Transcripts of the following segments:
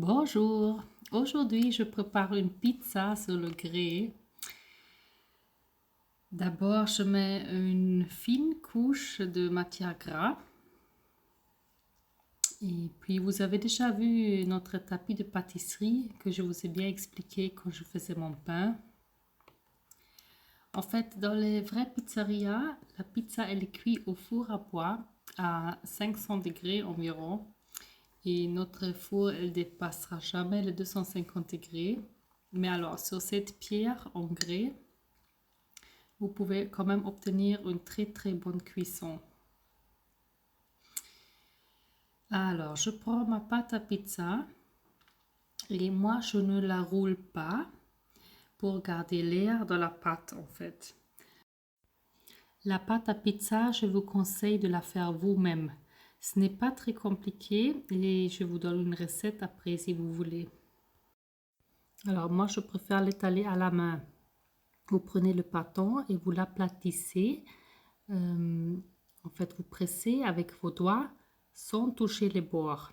Bonjour, aujourd'hui je prépare une pizza sur le grill. D'abord je mets une fine couche de matière grasse. Et puis vous avez déjà vu notre tapis de pâtisserie que je vous ai bien expliqué quand je faisais mon pain. En fait, dans les vraies pizzerias, la pizza elle est cuite au four à bois à 500 degrés environ. Et notre four, elle dépassera jamais les 250 degrés. Mais alors, sur cette pierre en grès, vous pouvez quand même obtenir une très très bonne cuisson. Alors, je prends ma pâte à pizza et moi, je ne la roule pas pour garder l'air dans la pâte en fait. La pâte à pizza, je vous conseille de la faire vous-même. Ce n'est pas très compliqué et je vous donne une recette après si vous voulez. Alors moi, je préfère l'étaler à la main. Vous prenez le pâton et vous l'aplatissez. En fait, vous pressez avec vos doigts sans toucher les bords.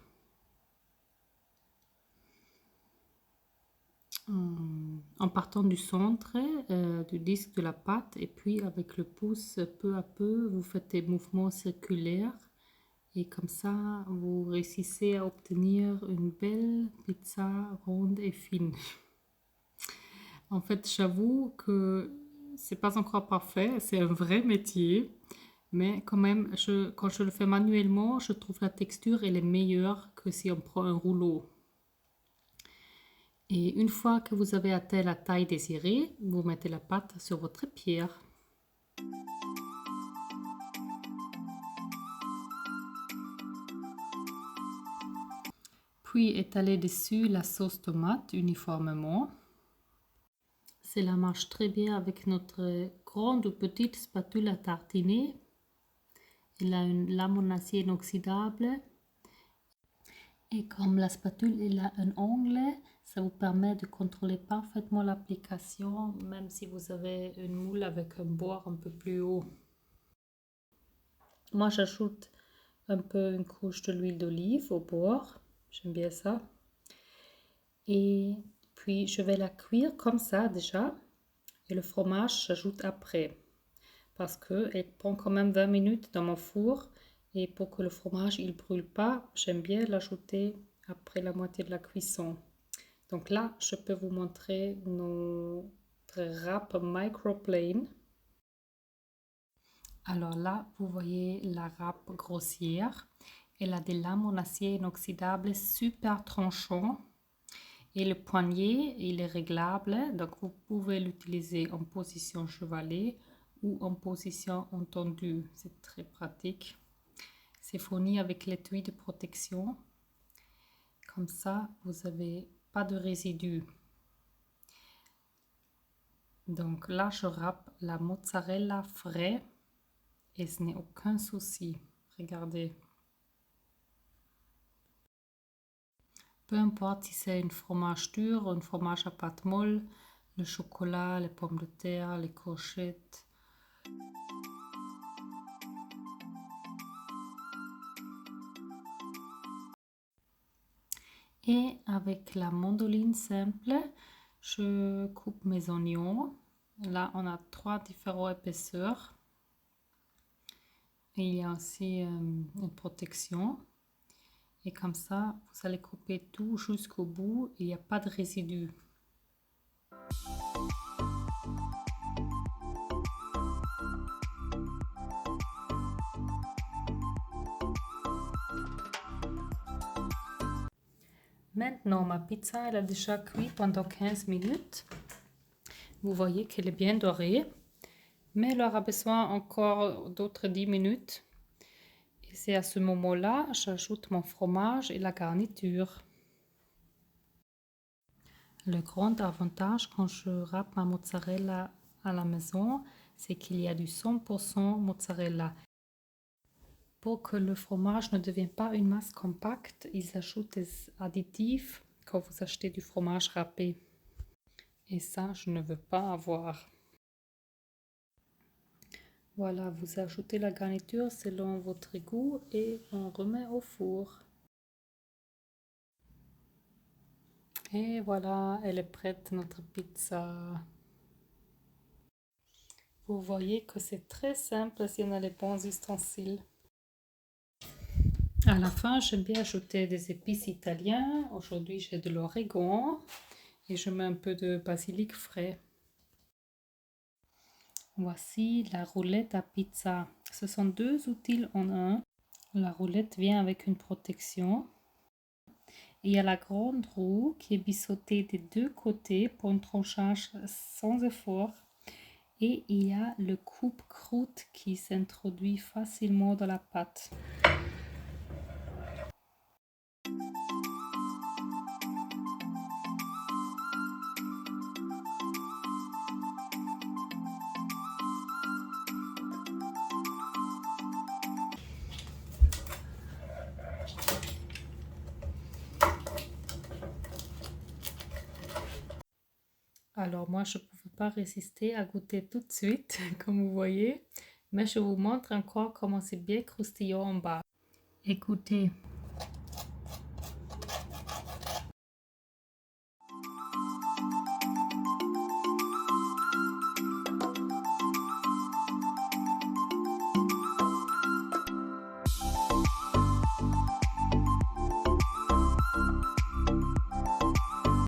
En partant du centre du disque de la pâte et puis avec le pouce, peu à peu, vous faites des mouvements circulaires et comme ça, vous réussissez à obtenir une belle pizza ronde et fine. En fait, j'avoue que c'est pas encore parfait, c'est un vrai métier. Mais quand même, quand je le fais manuellement, je trouve la texture elle est meilleure que si on prend un rouleau. Et une fois que vous avez atteint la taille désirée, vous mettez la pâte sur votre pierre. Puis étalez dessus la sauce tomate uniformément. Cela marche très bien avec notre grande ou petite spatule à tartiner. Elle a une lame en acier inoxydable. Et comme la spatule elle a un onglet, ça vous permet de contrôler parfaitement l'application, même si vous avez une moule avec un bord un peu plus haut. Moi, j'ajoute un peu une couche de l'huile d'olive au bord. J'aime bien ça. Et puis, je vais la cuire comme ça déjà. Et le fromage, j'ajoute après. Parce qu'elle prend quand même 20 minutes dans mon four. Et pour que le fromage il brûle pas, j'aime bien l'ajouter après la moitié de la cuisson. Donc là, je peux vous montrer notre râpe microplane. Alors là, vous voyez la râpe grossière. Elle a des lames en acier inoxydable super tranchant. Et le poignet, il est réglable. Donc vous pouvez l'utiliser en position chevalet ou en position entendue. C'est très pratique. C'est fourni avec l'étui de protection. Comme ça, vous n'avez pas de résidus. Donc là, je râpe la mozzarella frais et ce n'est aucun souci. Regardez. Peu importe si c'est un fromage dur ou un fromage à pâte molle, le chocolat, les pommes de terre, les courgettes. Et avec la mandoline simple, je coupe mes oignons. Là, on a 3 différentes épaisseurs. Et il y a aussi une protection. Et comme ça, vous allez couper tout jusqu'au bout et il n'y a pas de résidus. Maintenant, ma pizza, elle a déjà cuit pendant 15 minutes. Vous voyez qu'elle est bien dorée, mais elle aura besoin encore d'autres 10 minutes. Et c'est à ce moment-là, j'ajoute mon fromage et la garniture. Le grand avantage quand je râpe ma mozzarella à la maison, c'est qu'il y a du 100% mozzarella. Pour que le fromage ne devienne pas une masse compacte, ils ajoutent des additifs quand vous achetez du fromage râpé. Et ça, je ne veux pas avoir. Voilà, vous ajoutez la garniture selon votre goût et on remet au four. Et voilà, elle est prête, notre pizza. Vous voyez que c'est très simple si on a les bons ustensiles. À la fin, j'aime bien ajouter des épices italiens. Aujourd'hui, j'ai de l'origan et je mets un peu de basilic frais. Voici la roulette à pizza. Ce sont deux outils en un. La roulette vient avec une protection. Il y a la grande roue qui est biseautée des deux côtés pour un tranchage sans effort. Et il y a le coupe-croûte qui s'introduit facilement dans la pâte. Alors moi, je ne pouvais pas résister à goûter tout de suite, comme vous voyez. Mais je vous montre encore comment c'est bien croustillant en bas. Écoutez.